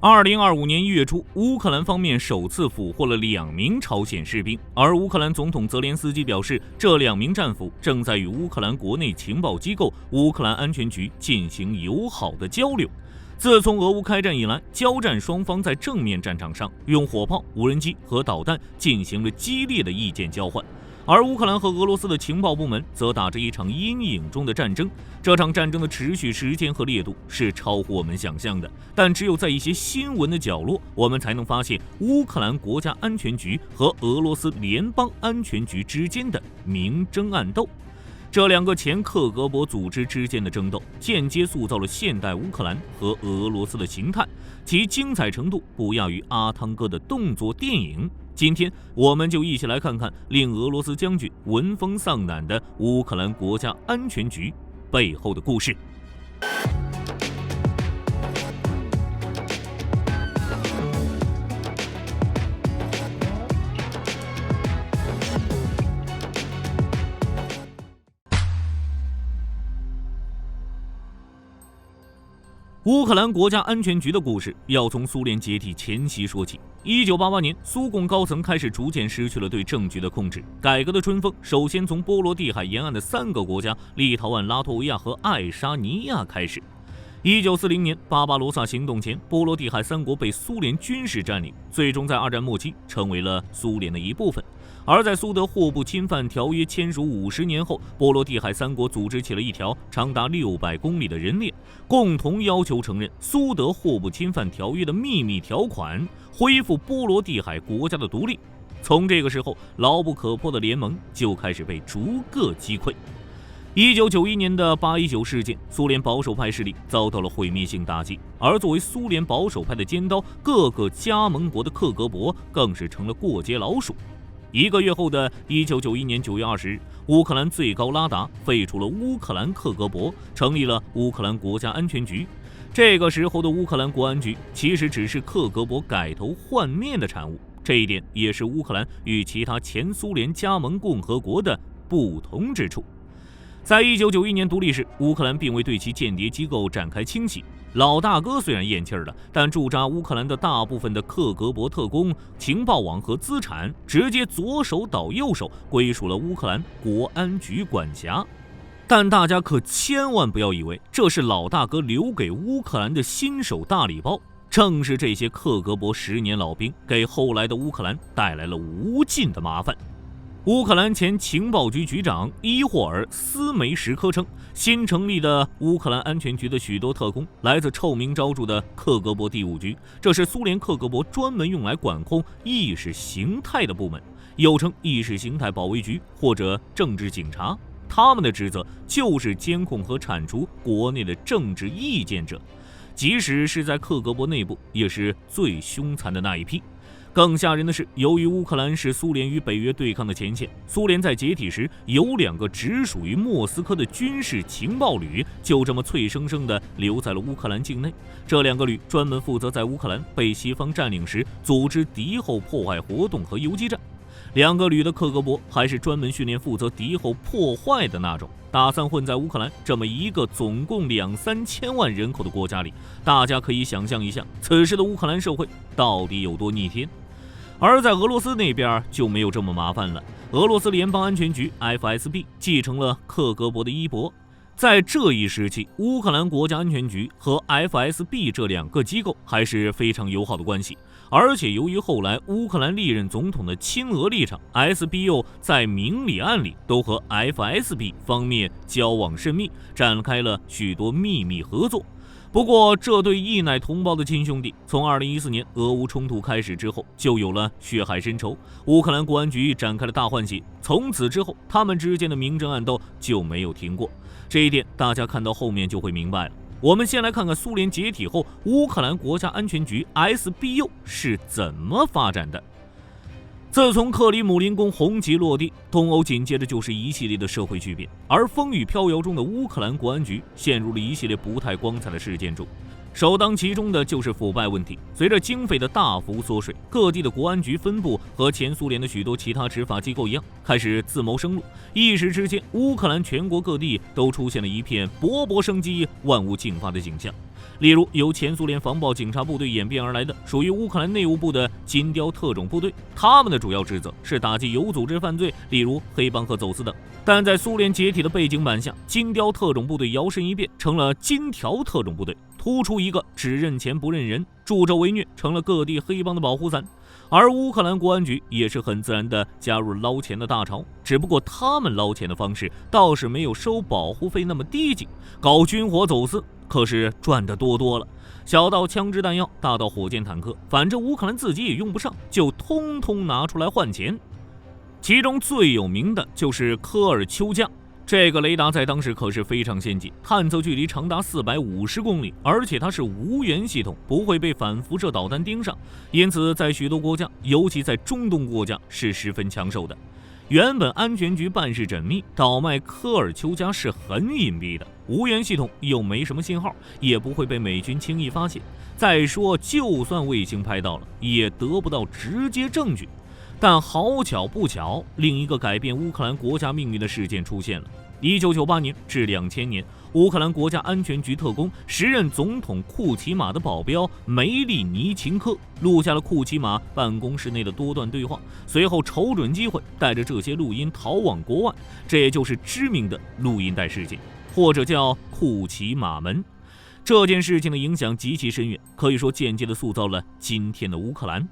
2025年1月初，乌克兰方面首次俘获了2名朝鲜士兵，而乌克兰总统泽连斯基表示，这2名战俘正在与乌克兰国内情报机构乌克兰安全局进行友好的交流。自从俄乌开战以来，交战双方在正面战场上用火炮、无人机和导弹进行了激烈的意见交换，而乌克兰和俄罗斯的情报部门则打着一场阴影中的战争。这场战争的持续时间和烈度是超乎我们想象的，但只有在一些新闻的角落，我们才能发现乌克兰国家安全局和俄罗斯联邦安全局之间的明争暗斗。这2个前克格勃组织之间的争斗，间接塑造了现代乌克兰和俄罗斯的形态，其精彩程度不亚于阿汤哥的动作电影。今天我们就一起来看看令俄罗斯将军闻风丧胆的乌克兰国家安全局背后的故事。乌克兰国家安全局的故事要从苏联解体前夕说起。1988年，苏共高层开始逐渐失去了对政局的控制，改革的春风首先从波罗的海沿岸的3个国家立陶宛、拉脱维亚和爱沙尼亚开始。1940年巴巴罗萨行动前，波罗的海3国被苏联军事占领，最终在2战末期成为了苏联的一部分。而在苏德霍不侵犯条约签署50年后，波罗的海3国组织起了一条长达600公里的人链，共同要求承认苏德霍不侵犯条约的秘密条款，恢复波罗的海国家的独立。从这个时候，牢不可破的联盟就开始被逐个击溃。1991年的819事件，苏联保守派势力遭到了毁灭性打击，而作为苏联保守派的尖刀，各个加盟国的克格勃更是成了过街老鼠。1个月后的1991年9月20日，乌克兰最高拉达废除了乌克兰克格勃，成立了乌克兰国家安全局。这个时候的乌克兰国安局其实只是克格勃改头换面的产物，这一点也是乌克兰与其他前苏联加盟共和国的不同之处。在1991年独立时，乌克兰并未对其间谍机构展开清洗。老大哥虽然咽气了，但驻扎乌克兰的大部分的克格勃特工、情报网和资产，直接左手倒右手，归属了乌克兰国安局管辖。但大家可千万不要以为这是老大哥留给乌克兰的新手大礼包，正是这些克格勃10年老兵，给后来的乌克兰带来了无尽的麻烦。乌克兰前情报局局长伊霍尔·斯梅什科称，新成立的乌克兰安全局的许多特工来自臭名昭著的克格勃第5局，这是苏联克格勃专门用来管控意识形态的部门，又称意识形态保卫局或者政治警察。他们的职责就是监控和铲除国内的政治意见者，即使是在克格勃内部，也是最凶残的那一批。更吓人的是，由于乌克兰是苏联与北约对抗的前线，苏联在解体时有2个直属于莫斯科的军事情报旅，就这么脆生生地留在了乌克兰境内。这2个旅专门负责在乌克兰被西方占领时组织敌后破坏活动和游击战。2个旅的克格勃还是专门训练负责敌后破坏的那种，打算混在乌克兰这么一个总共2-3千万人口的国家里。大家可以想象一下，此时的乌克兰社会到底有多逆天。而在俄罗斯那边就没有这么麻烦了，俄罗斯联邦安全局 FSB 继承了克格勃的衣钵。在这一时期，乌克兰国家安全局和 FSB 这2个机构还是非常友好的关系，而且由于后来乌克兰历任总统的亲俄立场， SBU 在明里暗里都和 FSB 方面交往甚密，展开了许多秘密合作。不过，这对义乃同胞的亲兄弟，从2014年俄乌冲突开始之后，就有了血海深仇。乌克兰国安局展开了大换血，从此之后，他们之间的明争暗斗就没有停过。这一点，大家看到后面就会明白了。我们先来看看苏联解体后，乌克兰国家安全局 SBU 是怎么发展的。自从克里姆林宫红旗落地，东欧紧接着就是一系列的社会巨变，而风雨飘摇中的乌克兰国安局陷入了一系列不太光彩的事件中。首当其冲的就是腐败问题。随着经费的大幅缩水，各地的国安局分部和前苏联的许多其他执法机构一样，开始自谋生路。一时之间，乌克兰全国各地都出现了一片勃勃生机、万物竞发的景象。例如，由前苏联防暴警察部队演变而来的属于乌克兰内务部的金雕特种部队，他们的主要职责是打击有组织犯罪，例如黑帮和走私等。但在苏联解体的背景板下，金雕特种部队摇身一变成了金条特种部队，突出一个只认钱不认人，助纣为虐，成了各地黑帮的保护伞。而乌克兰国安局也是很自然地加入捞钱的大潮，只不过他们捞钱的方式倒是没有收保护费那么低级，搞军火走私可是赚得多了。小到枪支弹药，大到火箭坦克，反正乌克兰自己也用不上，就通通拿出来换钱。其中最有名的就是科尔丘加，这个雷达在当时可是非常先进，探测距离长达450公里，而且它是无源系统，不会被反辐射导弹盯上，因此在许多国家，尤其在中东国家是十分抢手的。原本安全局办事缜密，倒卖科尔丘加是很隐蔽的，无源系统又没什么信号，也不会被美军轻易发现。再说，就算卫星拍到了，也得不到直接证据。但好巧不巧，另一个改变乌克兰国家命运的事件出现了。1998年至2000年，乌克兰国家安全局特工时任总统库奇马的保镖梅利尼琴科录下了库奇马办公室内的多段对话，随后瞅准机会带着这些录音逃往国外，这也就是知名的录音带事件，或者叫库奇马门。这件事情的影响极其深远，可以说间接地塑造了今天的乌克兰。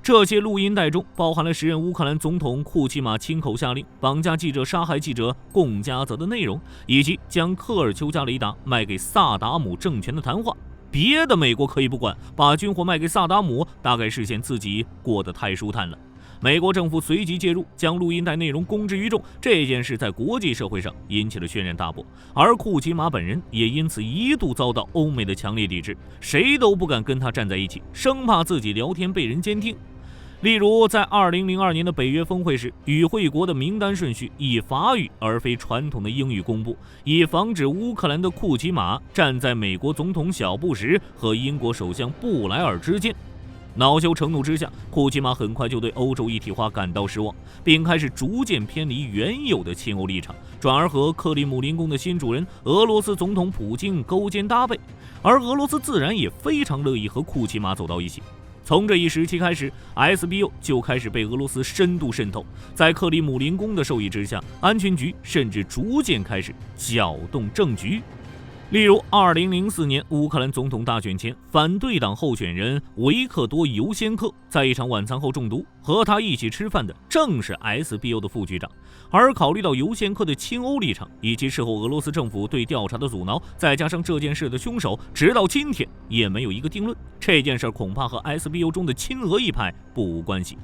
这些录音带中包含了时任乌克兰总统库奇马亲口下令绑架记者、杀害记者贡加泽的内容，以及将科尔丘加雷达卖给萨达姆政权的谈话。别的美国可以不管，把军火卖给萨达姆，大概是嫌自己过得太舒坦了。美国政府随即介入，将录音带内容公之于众。这件事在国际社会上引起了轩然大波，而库奇马本人也因此一度遭到欧美的强烈抵制，谁都不敢跟他站在一起，生怕自己聊天被人监听。例如，在2002年的北约峰会时，与会国的名单顺序以法语而非传统的英语公布，以防止乌克兰的库奇马站在美国总统小布什和英国首相布莱尔之间。恼羞成怒之下，库奇马很快就对欧洲一体化感到失望，并开始逐渐偏离原有的亲欧立场，转而和克里姆林宫的新主人俄罗斯总统普京勾肩搭背，而俄罗斯自然也非常乐意和库奇马走到一起。从这一时期开始 ，SBU 就开始被俄罗斯深度渗透，在克里姆林宫的授意之下，安全局甚至逐渐开始搅动政局。例如，2004年乌克兰总统大选前，反对党候选人维克多·尤先科在一场晚餐后中毒，和他一起吃饭的正是 SBU 的副局长。而考虑到尤先科的亲欧立场，以及事后俄罗斯政府对调查的阻挠，再加上这件事的凶手直到今天也没有一个定论，这件事恐怕和 SBU 中的亲俄一派不无关系。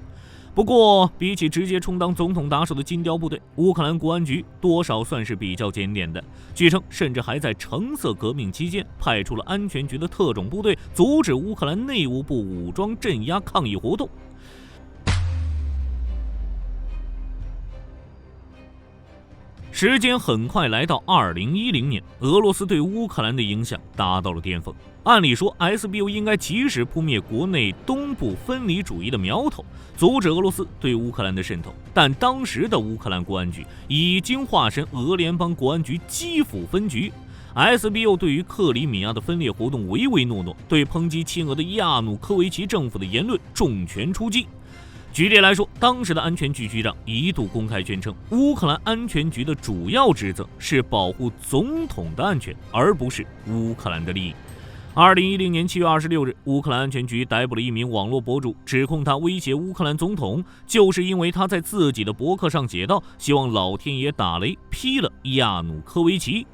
不过，比起直接充当总统打手的金雕部队，乌克兰国安局多少算是比较检点的。据称，甚至还在橙色革命期间派出了安全局的特种部队，阻止乌克兰内务部武装镇压抗议活动。时间很快来到2010年，俄罗斯对乌克兰的影响达到了巅峰。按理说 ，SBU 应该及时扑灭国内东部分离主义的苗头，阻止俄罗斯对乌克兰的渗透。但当时的乌克兰国安局已经化身俄联邦国安局基辅分局。SBU 对于克里米亚的分裂活动唯唯诺诺，对抨击亲俄的亚努科维奇政府的言论重拳出击。举例来说，当时的安全局局长一度公开宣称，乌克兰安全局的主要职责是保护总统的安全，而不是乌克兰的利益。2010年7月26日，乌克兰安全局逮捕了一名网络博主，指控他威胁乌克兰总统，就是因为他在自己的博客上写道，希望老天爷打雷劈了亚努科维奇。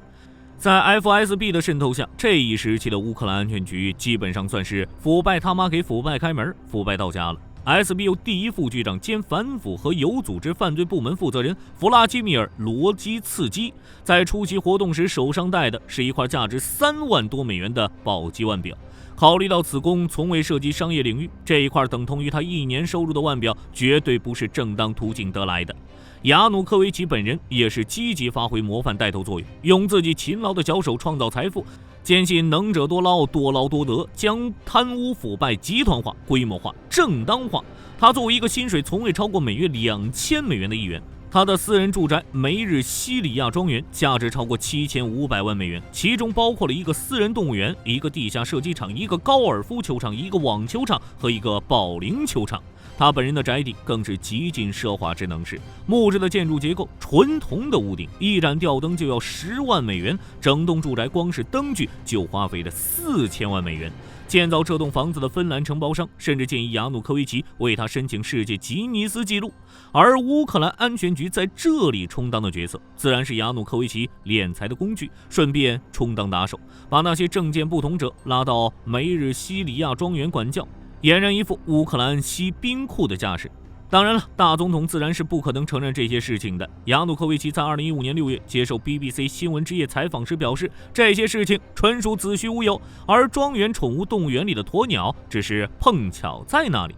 在 FSB 的渗透下，这一时期的乌克兰安全局基本上算是腐败他妈给腐败开门，腐败到家了。SBU 第一副局长兼反腐和有组织犯罪部门负责人弗拉基米尔·罗基茨基，在出席活动时手上戴的是一块价值3万多美元的宝鸡腕表。考虑到此公从未涉及商业领域，这一块等同于他1年收入的腕表绝对不是正当途径得来的。亚努科维奇本人也是积极发挥模范带头作用，用自己勤劳的脚手创造财富，坚信能者多劳，多劳多得，将贪污腐败集团化、规模化、正当化。他作为一个薪水从未超过每月$2000的议员，他的私人住宅梅日西里亚庄园价值超过$7500万，其中包括了一个私人动物园、一个地下射击场、一个高尔夫球场、一个网球场和一个保龄球场。他本人的宅邸更是极尽奢华之能事，木质的建筑结构，纯铜的屋顶，一盏吊灯就要$10万，整栋住宅光是灯具就花费了$4000万。建造这栋房子的芬兰承包商甚至建议亚努科维奇为他申请世界吉尼斯纪录，而乌克兰安全局在这里充当的角色，自然是亚努科维奇敛财的工具，顺便充当打手，把那些政见不同者拉到梅日西里亚庄园管教，俨然一副乌克兰西兵库的架势。当然了，大总统自然是不可能承认这些事情的。亚努科维奇在2015年6月接受 BBC 新闻之夜采访时表示，这些事情纯属子虚乌有，而庄园宠物动物园里的鸵鸟只是碰巧在那里。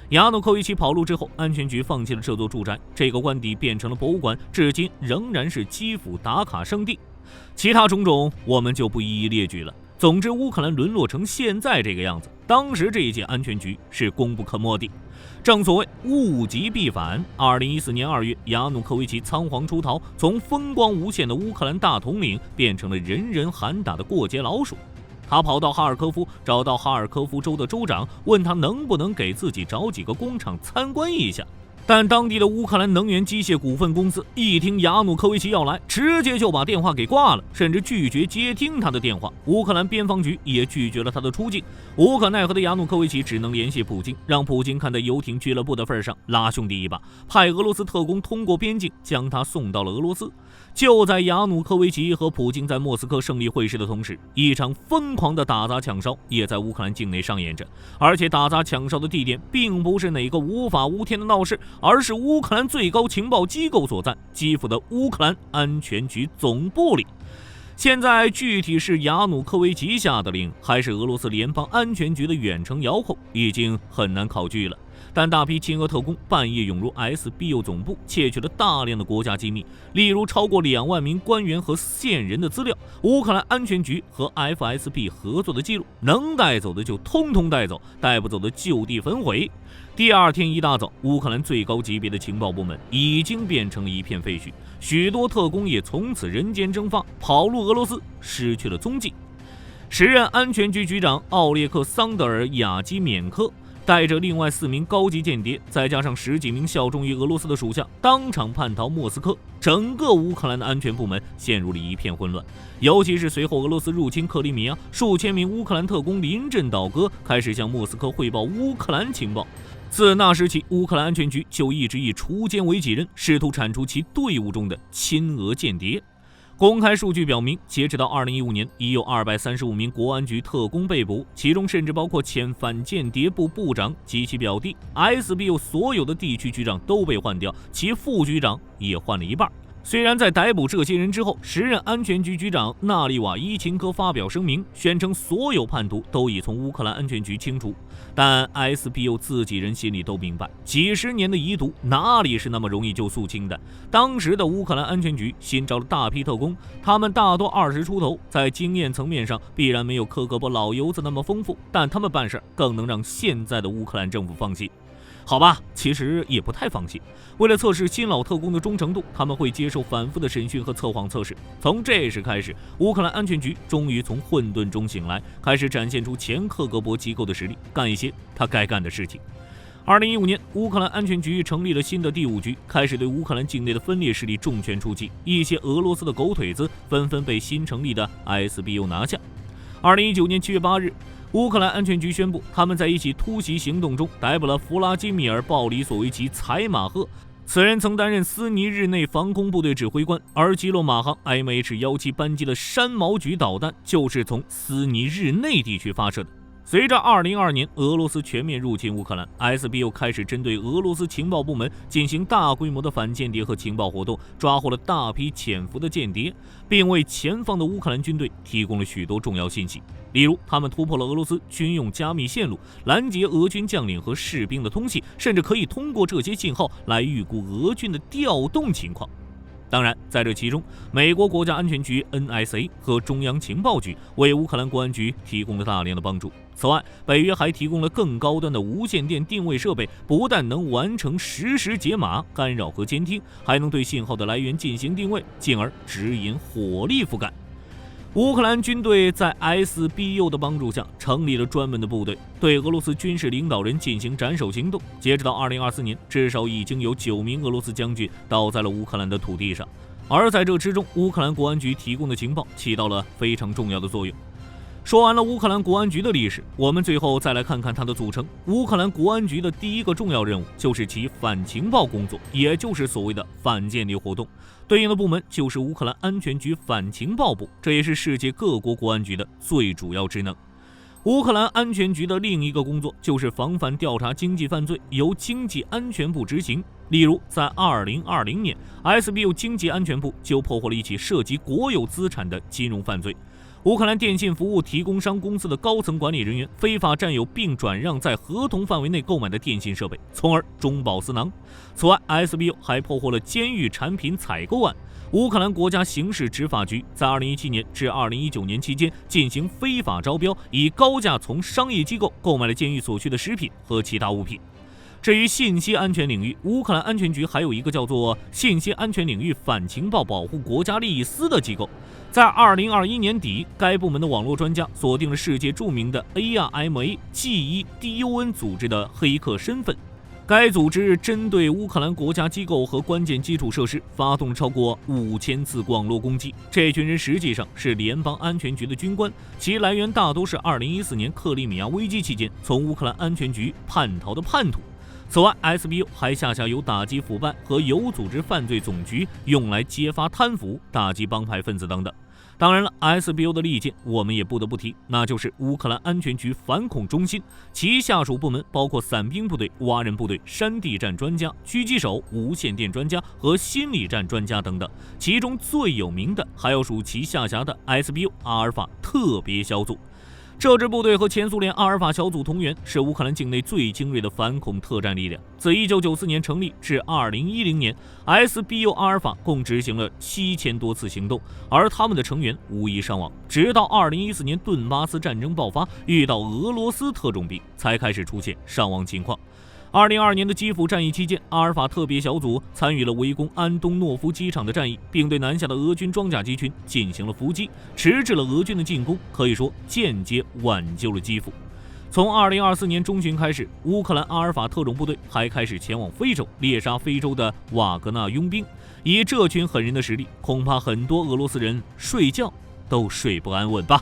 亚努科维奇跑路之后，安全局放弃了这座住宅，这个官邸变成了博物馆，至今仍然是基辅打卡圣地。其他种种我们就不一一列举了。总之，乌克兰沦落成现在这个样子，当时这一届安全局是功不可没的。正所谓物极必反，2014年2月，亚努科维奇仓皇出逃，从风光无限的乌克兰大统领变成了人人喊打的过街老鼠。他跑到哈尔科夫，找到哈尔科夫州的州长，问他能不能给自己找几个工厂参观一下。但当地的乌克兰能源机械股份公司一听亚努科维奇要来，直接就把电话给挂了，甚至拒绝接听他的电话。乌克兰边防局也拒绝了他的出境。无可奈何的亚努科维奇只能联系普京，让普京看在游艇俱乐部的份上拉兄弟一把，派俄罗斯特工通过边境将他送到了俄罗斯。就在亚努科维奇和普京在莫斯科胜利会师的同时，一场疯狂的打砸抢烧也在乌克兰境内上演着，而且打砸抢烧的地点并不是哪个无法无天的闹市，而是乌克兰最高情报机构所在基辅的乌克兰安全局总部里。现在具体是亚努科维奇下的令，还是俄罗斯联邦安全局的远程遥控，已经很难考据了。但大批亲俄特工半夜涌入 SBU 总部，窃取了大量的国家机密，例如超过2万名官员和线人的资料，乌克兰安全局和 FSB 合作的记录，能带走的就通通带走，带不走的就地焚毁。第二天一大早，乌克兰最高级别的情报部门已经变成了一片废墟，许多特工也从此人间蒸发，跑入俄罗斯，失去了踪迹。时任安全局局长奥列克桑德尔·亚基缅科带着另外4名高级间谍，再加上10几名效忠于俄罗斯的属下，当场叛逃莫斯科。整个乌克兰的安全部门陷入了一片混乱，尤其是随后俄罗斯入侵克里米亚，数千名乌克兰特工临阵倒戈，开始向莫斯科汇报乌克兰情报。自那时起，乌克兰安全局就一直以锄奸为己任，试图铲除其队伍中的亲俄间谍。公开数据表明，截止到2015年，已有235名国安局特工被捕，其中甚至包括前反间谍部部长及其表弟。SBU 所有的地区局长都被换掉，其副局长也换了一半。虽然在逮捕这些人之后，时任安全局局长纳利瓦伊琴科发表声明，宣称所有叛徒都已从乌克兰安全局清除，但 SBU 自己人心里都明白，几十年的遗毒哪里是那么容易就肃清的。当时的乌克兰安全局新招了大批特工，他们大多20出头，在经验层面上必然没有科格勃老油子那么丰富，但他们办事更能让现在的乌克兰政府放心。好吧，其实也不太放心。为了测试新老特工的忠诚度，他们会接受反复的审讯和测谎测试。从这时开始，乌克兰安全局终于从混沌中醒来，开始展现出前克格勃机构的实力，干一些他该干的事情。2015年，乌克兰安全局成立了新的第5局，开始对乌克兰境内的分裂势力重拳出击，一些俄罗斯的狗腿子纷纷被新成立的 SBU 拿下。2019年7月8日，乌克兰安全局宣布，他们在一起突袭行动中逮捕了弗拉基米尔·鲍里索维奇·采马赫，此人曾担任斯尼日内防空部队指挥官，而基洛马航 MH17班机的山毛榉导弹就是从斯尼日内地区发射的。随着2022年俄罗斯全面入侵乌克兰 ，SBU 开始针对俄罗斯情报部门进行大规模的反间谍和情报活动，抓获了大批潜伏的间谍，并为前方的乌克兰军队提供了许多重要信息。例如，他们突破了俄罗斯军用加密线路，拦截俄军将领和士兵的通信，甚至可以通过这些信号来预估俄军的调动情况。当然，在这其中，美国国家安全局 NSA 和中央情报局为乌克兰国安局提供了大量的帮助。此外，北约还提供了更高端的无线电定位设备，不但能完成实时解码、干扰和监听，还能对信号的来源进行定位，进而指引火力覆盖。乌克兰军队在 SBU 的帮助下成立了专门的部队，对俄罗斯军事领导人进行斩首行动。截止到2024年，至少已经有9名俄罗斯将军倒在了乌克兰的土地上。而在这之中，乌克兰国安局提供的情报起到了非常重要的作用。说完了乌克兰国安局的历史，我们最后再来看看它的组成。乌克兰国安局的第一个重要任务就是其反情报工作，也就是所谓的反间谍活动。对应的部门就是乌克兰安全局反情报部，这也是世界各国国安局的最主要职能。乌克兰安全局的另一个工作就是防范调查经济犯罪，由经济安全部执行。例如，在2020年 ，SBU 经济安全部就破获了一起涉及国有资产的金融犯罪。乌克兰电信服务提供商公司的高层管理人员非法占有并转让在合同范围内购买的电信设备，从而中饱私囊。此外 ，SBU 还破获了监狱产品采购案。乌克兰国家刑事执法局在2017年至2019年期间进行非法招标，以高价从商业机构购买了监狱所需的食品和其他物品。至于信息安全领域，乌克兰安全局还有一个叫做信息安全领域反情报保护国家利益司的机构。在2021年底，该部门的网络专家锁定了世界著名的 ARMA-G1DUN 组织的黑客身份。该组织针对乌克兰国家机构和关键基础设施发动超过5000次网络攻击。这群人实际上是联邦安全局的军官，其来源大都是2014年克里米亚危机期间从乌克兰安全局叛逃的叛徒。此外 ，SBU 还下辖有打击腐败和有组织犯罪总局，用来揭发贪腐、打击帮派分子等等。当然了 ，SBU 的利剑我们也不得不提，那就是乌克兰安全局反恐中心，其下属部门包括伞兵部队、蛙人部队、山地战专家、狙击手、无线电专家和心理战专家等等。其中最有名的还要数其下辖的 SBU 阿尔法特别小组。这支部队和前苏联阿尔法小组同源，是乌克兰境内最精锐的反恐特战力量。自1994年成立至2010年 ，SBU 阿尔法共执行了7000多次行动，而他们的成员无一伤亡。直到2014年顿巴斯战争爆发，遇到俄罗斯特种兵，才开始出现伤亡情况。2022年的基辅战役期间，阿尔法特别小组参与了围攻安东诺夫机场的战役，并对南下的俄军装甲机群进行了伏击，迟滞了俄军的进攻，可以说间接挽救了基辅。从2024年中旬开始，乌克兰阿尔法特种部队还开始前往非洲，猎杀非洲的瓦格纳佣兵。以这群狠人的实力，恐怕很多俄罗斯人睡觉都睡不安稳吧。